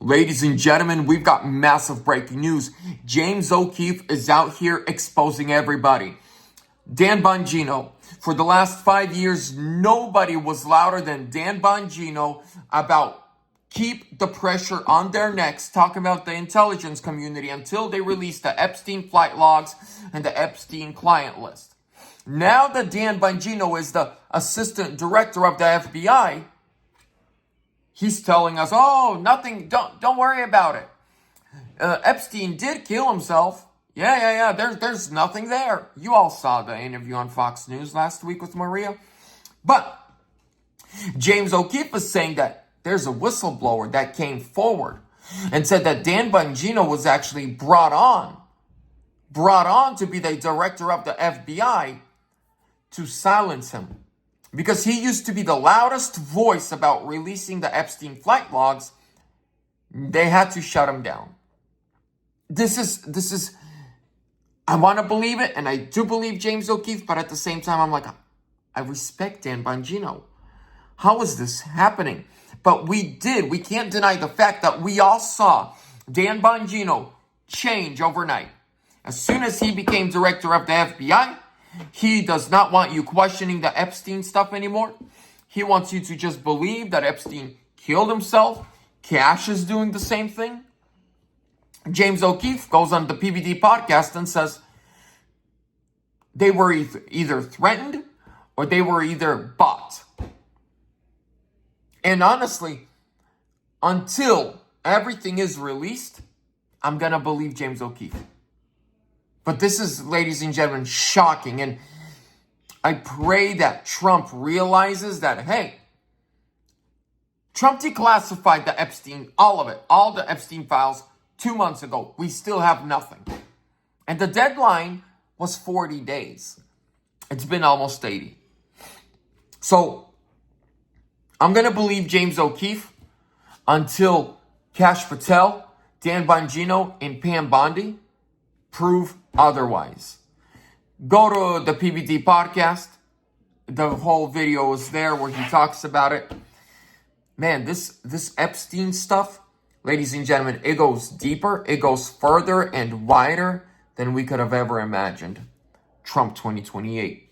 Ladies and gentlemen, we've got massive breaking news. James O'Keefe is out here exposing everybody. Dan Bongino. For the last 5 years, nobody was louder than Dan Bongino about keep the pressure on their necks, talking about the intelligence community until they release the Epstein flight logs and the Epstein client list. Now that Dan Bongino is the assistant director of the FBI, he's telling us, oh, nothing, don't worry about it. Epstein did kill himself. Yeah. There's nothing there. You all saw the interview on Fox News last week with Maria. But James O'Keefe is saying that there's a whistleblower that came forward and said that Dan Bongino was actually brought on to be the director of the FBI to silence him. Because he used to be the loudest voice about releasing the Epstein flight logs. They had to shut him down. This is, I want to believe it, and I do believe James O'Keefe, but at the same time, I'm like, I respect Dan Bongino. How is this happening? But we can't deny the fact that we all saw Dan Bongino change overnight. As soon as he became director of the FBI, he does not want you questioning the Epstein stuff anymore. He wants you to just believe that Epstein killed himself. Kash is doing the same thing. James O'Keefe goes on the PBD podcast and says they were either threatened or they were either bought. And honestly, until everything is released, I'm going to believe James O'Keefe. But this is, ladies and gentlemen, shocking. And I pray that Trump realizes that, hey, Trump declassified the Epstein, all of it, all the Epstein files 2 months ago. We still have nothing. And the deadline was 40 days. It's been almost 80. So I'm going to believe James O'Keefe until Kash Patel, Dan Bongino, and Pam Bondi prove otherwise. Go to the PBD podcast. The whole video is there where he talks about it. Man, this Epstein stuff, ladies and gentlemen, it goes deeper, it goes further and wider than we could have ever imagined. Trump 2028.